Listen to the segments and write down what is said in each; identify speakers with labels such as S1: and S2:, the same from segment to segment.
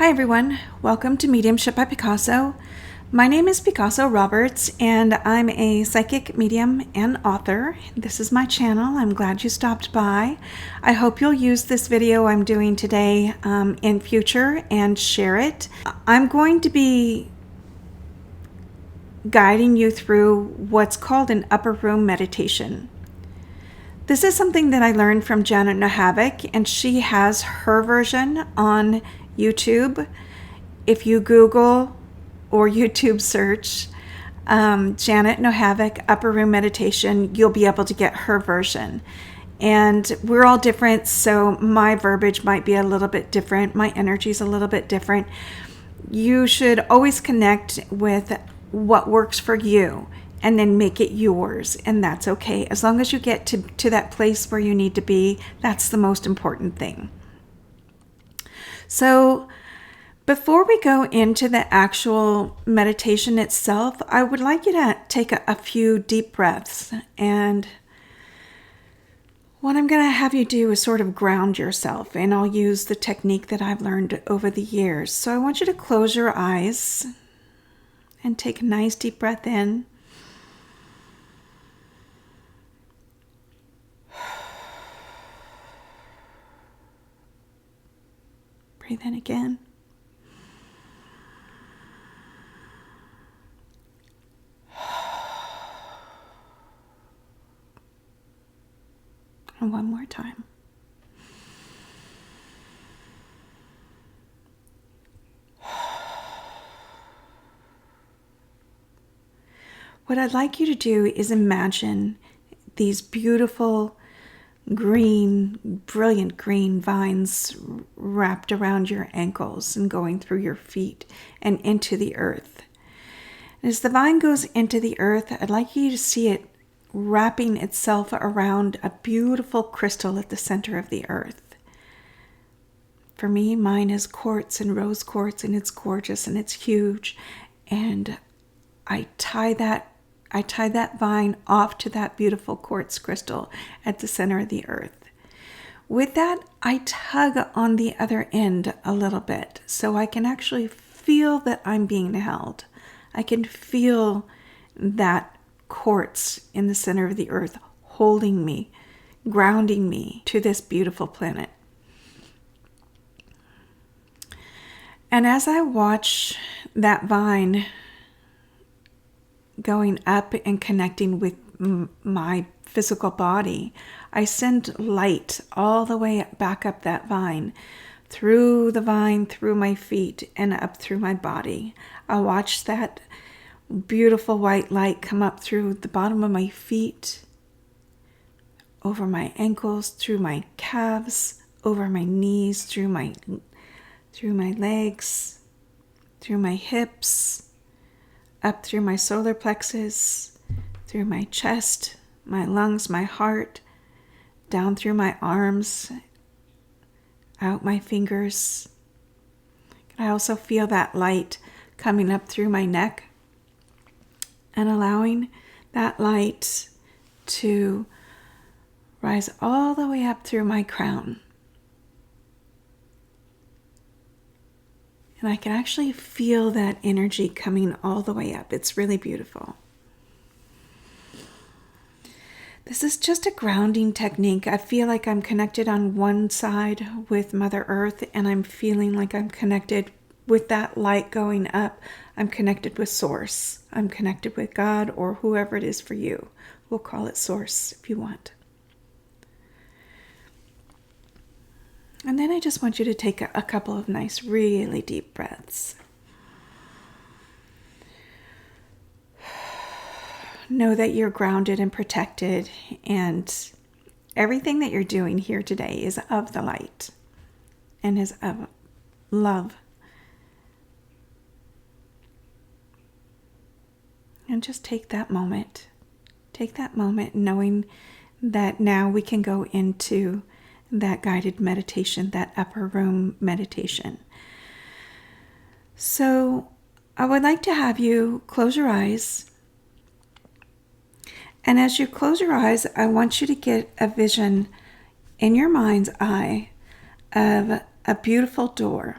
S1: Hi everyone, welcome to Mediumship by Picasso. My name is Picasso Roberts and I'm a psychic medium and author. This is my channel. I'm glad you stopped by. I hope you'll use this video I'm doing today in future and share it. I'm going to be guiding you through what's called an upper room meditation. This is something that I learned from Janet Nohavec, and she has her version on YouTube. If you Google or YouTube search Janet Nohavec Upper Room Meditation, you'll be able to get her version. And we're all different, so my verbiage might be a little bit different. My energy is a little bit different. You should always connect with what works for you and then make it yours, and that's okay. As long as you get to that place where you need to be, that's the most important thing. So before we go into the actual meditation itself, I would like you to take a few deep breaths. And what I'm going to have you do is sort of ground yourself, and I'll use the technique that I've learned over the years. So I want you to close your eyes and take a nice deep breath in. Breathe in again. And one more time. What I'd like you to do is imagine these beautiful green, brilliant green vines wrapped around your ankles and going through your feet and into the earth. As the vine goes into the earth, I'd like you to see it wrapping itself around a beautiful crystal at the center of the earth. For me, mine is quartz and rose quartz, and it's gorgeous and it's huge. And I tie that vine off to that beautiful quartz crystal at the center of the earth. With that, I tug on the other end a little bit so I can actually feel that I'm being held. I can feel that quartz in the center of the earth holding me, grounding me to this beautiful planet. And as I watch that vine going up and connecting with my physical body, I send light all the way back up that vine, through the vine, through my feet, and up through my body. I watch that beautiful white light come up through the bottom of my feet, over my ankles, through my calves, over my knees, through my legs, through my hips, up through my solar plexus, through my chest, my lungs, my heart, down through my arms, out my fingers. I also feel that light coming up through my neck and allowing that light to rise all the way up through my crown. And I can actually feel that energy coming all the way up. It's really beautiful. This is just a grounding technique. I feel like I'm connected on one side with Mother Earth, and I'm feeling like I'm connected with that light going up. I'm connected with Source. I'm connected with God, or whoever it is for you. We'll call it Source if you want. And then I just want you to take a couple of nice, really deep breaths. Know that you're grounded and protected, and everything that you're doing here today is of the light and is of love. And just take that moment. Take that moment knowing that now we can go into that guided meditation, that upper room meditation. So I would like to have you close your eyes. And as you close your eyes, I want you to get a vision in your mind's eye of a beautiful door.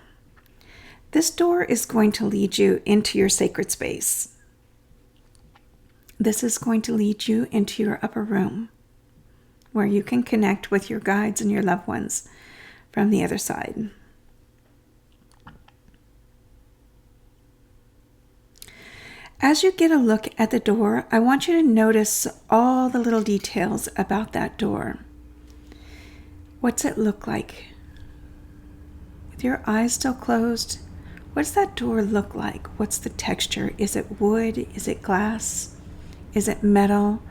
S1: This door is going to lead you into your sacred space. This is going to lead you into your upper room, where you can connect with your guides and your loved ones from the other side. As you get a look at the door, I want you to notice all the little details about that door. What's it look like? With your eyes still closed, what does that door look like? What's the texture? Is it wood? Is it glass? Is it metal?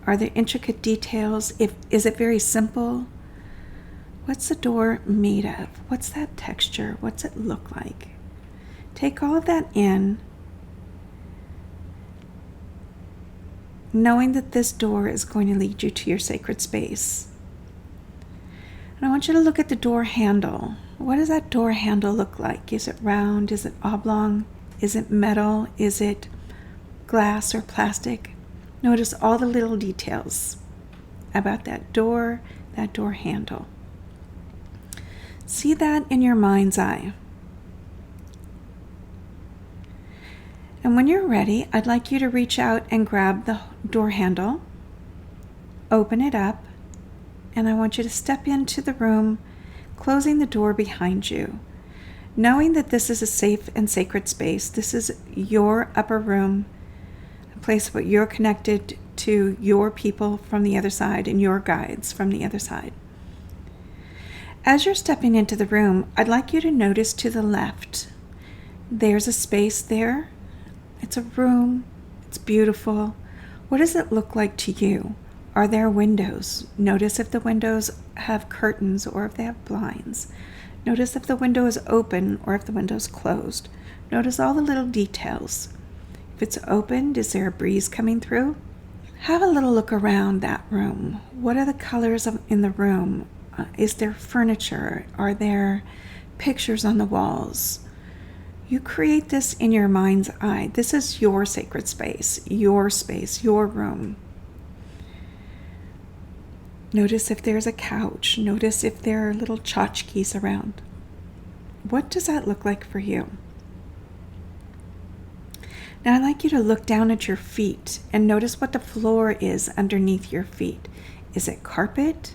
S1: Are there intricate details? Is it very simple? What's the door made of? What's that texture? What's it look like? Take all of that in, knowing that this door is going to lead you to your sacred space. And I want you to look at the door handle. What does that door handle look like? Is it round? Is it oblong? Is it metal? Is it glass or plastic? Notice all the little details about that door handle. See that in your mind's eye. And when you're ready, I'd like you to reach out and grab the door handle, open it up, and I want you to step into the room, closing the door behind you. Knowing that this is a safe and sacred space, this is your upper room, a place where you're connected to your people from the other side and your guides from the other side. As you're stepping into the room, I'd like you to notice to the left. There's a space there. It's a room. It's beautiful. What does it look like to you? Are there windows? Notice if the windows have curtains or if they have blinds. Notice if the window is open or if the window is closed. Notice all the little details. If it's opened, is there a breeze coming through? Have a little look around that room. What are the colors in the room? Is there furniture? Are there pictures on the walls? You create this in your mind's eye. This is your sacred space, your room. Notice if there's a couch. Notice if there are little tchotchkes around. What does that look like for you? Now I'd like you to look down at your feet and notice what the floor is underneath your feet. Is it carpet?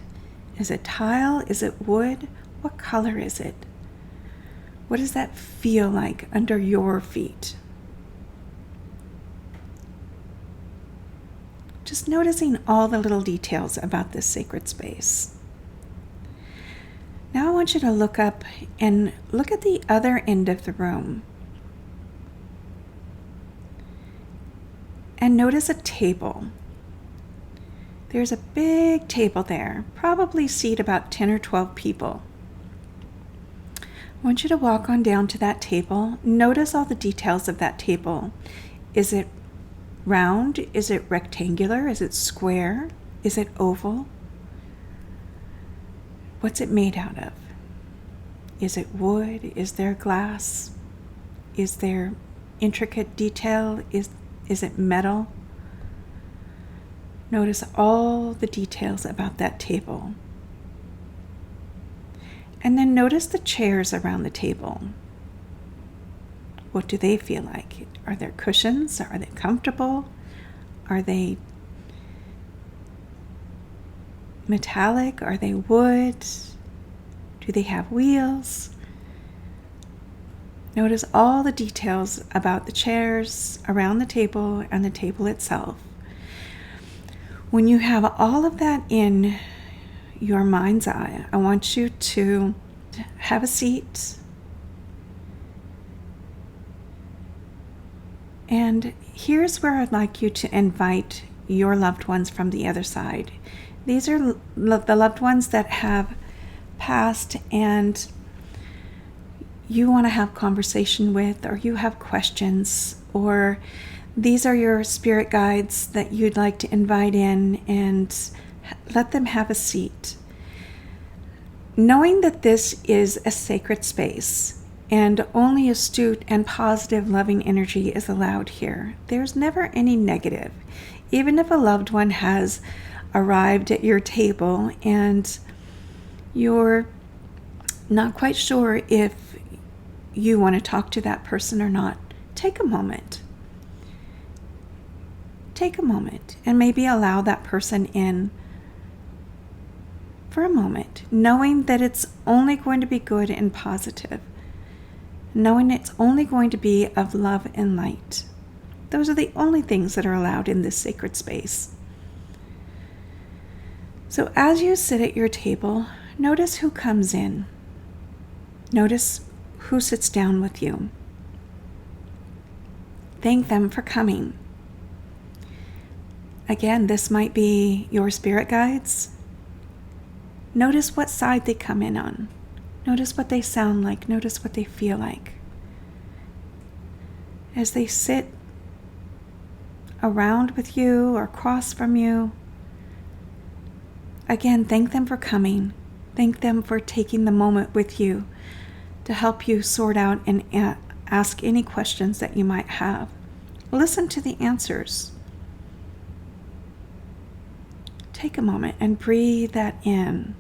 S1: Is it tile? Is it wood? What color is it? What does that feel like under your feet? Just noticing all the little details about this sacred space. Now I want you to look up and look at the other end of the room. And notice a table. There's a big table there, probably seat about 10 or 12 people. I want you to walk on down to that table. Notice all the details of that table. Is it round? Is it rectangular? Is it square? Is it oval? What's it made out of? Is it wood? Is there glass? Is there intricate detail? Is it metal? Notice all the details about that table. And then notice the chairs around the table. What do they feel like? Are there cushions? Are they comfortable? Are they metallic? Are they wood? Do they have wheels? Notice all the details about the chairs around the table and the table itself. When you have all of that in your mind's eye, I want you to have a seat. And here's where I'd like you to invite your loved ones from the other side. These are the loved ones that have passed and you want to have conversation with, or you have questions, or these are your spirit guides that you'd like to invite in and let them have a seat. Knowing that this is a sacred space and only astute and positive loving energy is allowed here. There's never any negative. Even if a loved one has arrived at your table and you're not quite sure if you want to talk to that person or not, take a moment. Take a moment and maybe allow that person in for a moment, knowing that it's only going to be good and positive, knowing it's only going to be of love and light. Those are the only things that are allowed in this sacred space. So as you sit at your table, notice who comes in. Notice who sits down with you. Thank them for coming. Again, this might be your spirit guides. Notice what side they come in on. Notice what they sound like. Notice what they feel like. As they sit around with you or across from you, again, thank them for coming. Thank them for taking the moment with you to help you sort out and ask any questions that you might have. Listen to the answers. Take a moment and breathe that in.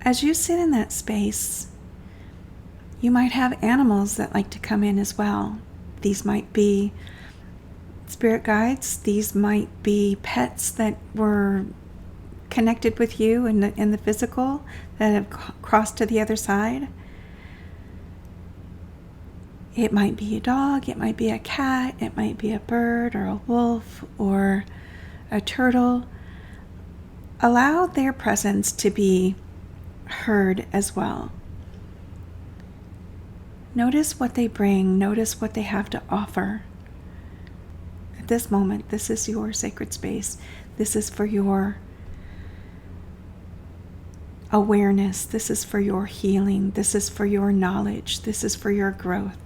S1: As you sit in that space, you might have animals that like to come in as well. These might be spirit guides. These might be pets that were connected with you in the physical that have crossed to the other side. It might be a dog, it might be a cat, it might be a bird or a wolf or a turtle. Allow their presence to be heard as well. Notice what they bring, notice what they have to offer. At this moment, this is your sacred space. This is for your awareness. This is for your healing. This is for your knowledge. This is for your growth.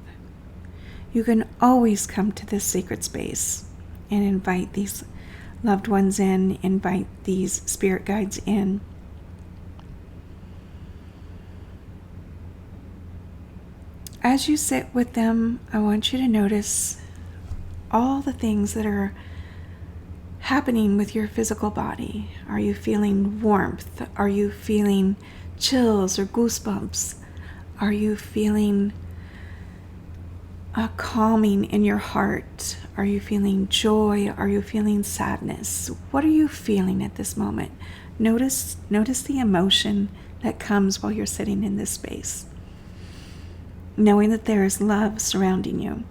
S1: You can always come to this sacred space and invite these loved ones in, invite these spirit guides in. As you sit with them, I want you to notice all the things that are happening with your physical body. Are you feeling warmth? Are you feeling chills or goosebumps? Are you feeling a calming in your heart? Are you feeling joy? Are you feeling sadness? What are you feeling at this moment? Notice the emotion that comes while you're sitting in this space, knowing that there is love surrounding you.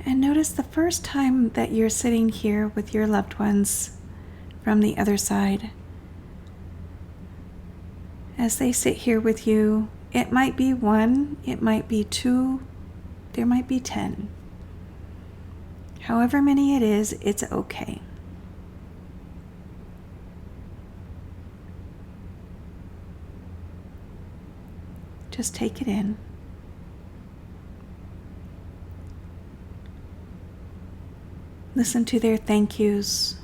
S1: And notice the first time that you're sitting here with your loved ones from the other side. As they sit here with you, it might be 1, it might be 2, there might be 10. However many it is, it's okay. Just take it in. Listen to their thank yous.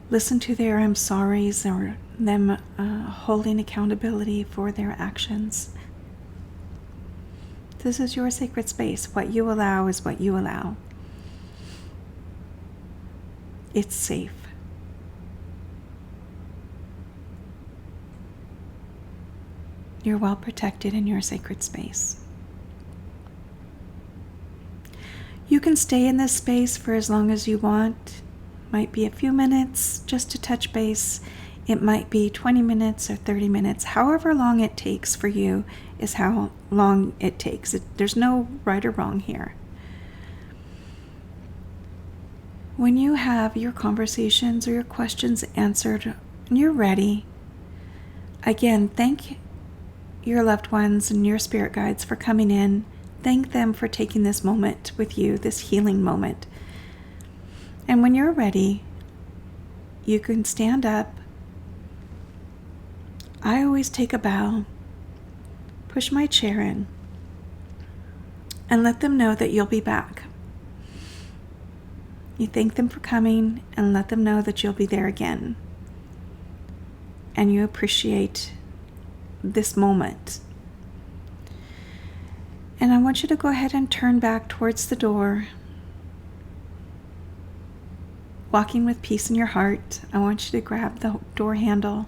S1: Listen to their I'm sorries or them holding accountability for their actions. This is your sacred space. What you allow is what you allow. It's safe. You're well protected in your sacred space. You can stay in this space for as long as you want. Might be a few minutes just to touch base. It might be 20 minutes or 30 minutes. However long it takes for you is how long it takes. There's no right or wrong here. When you have your conversations or your questions answered and you're ready, again, thank your loved ones and your spirit guides for coming in. Thank them for taking this moment with you, this healing moment. And when you're ready, you can stand up. I always take a bow, push my chair in, and let them know that you'll be back. You thank them for coming and let them know that you'll be there again. and you appreciate this moment. And I want you to go ahead and turn back towards the door, walking with peace in your heart. I want you to grab the door handle,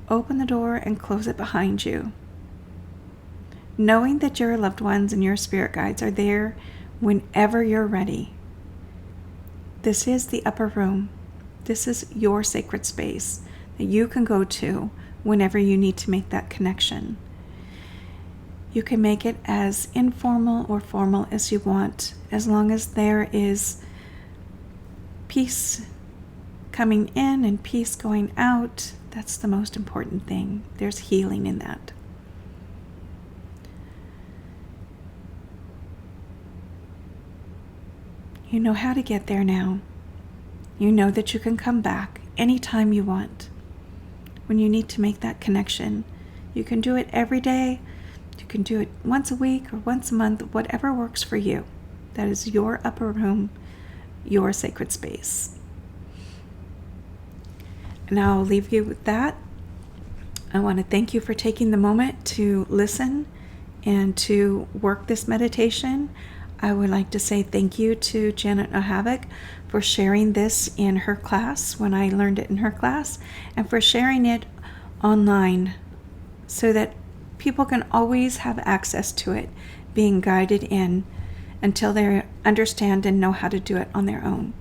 S1: open the door, and close it behind you, knowing that your loved ones and your spirit guides are there whenever you're ready. This is the upper room. This is your sacred space that you can go to whenever you need to make that connection. You can make it as informal or formal as you want, as long as there is peace coming in and peace going out. That's the most important thing. There's healing in that. You know how to get there now. You know that you can come back anytime you want. When you need to make that connection, you can do it every day. You can do it once a week or once a month, whatever works for you. That is your upper room, your sacred space. And I'll leave you with that. I want to thank you for taking the moment to listen and to work this meditation. I would like to say thank you to Janet Nohavec for sharing this in her class when I learned it in her class, and for sharing it online so that people can always have access to it, being guided in until they understand and know how to do it on their own.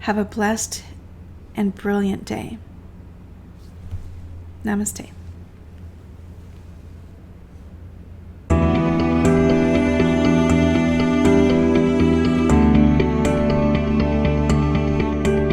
S1: Have a blessed and brilliant day. Namaste.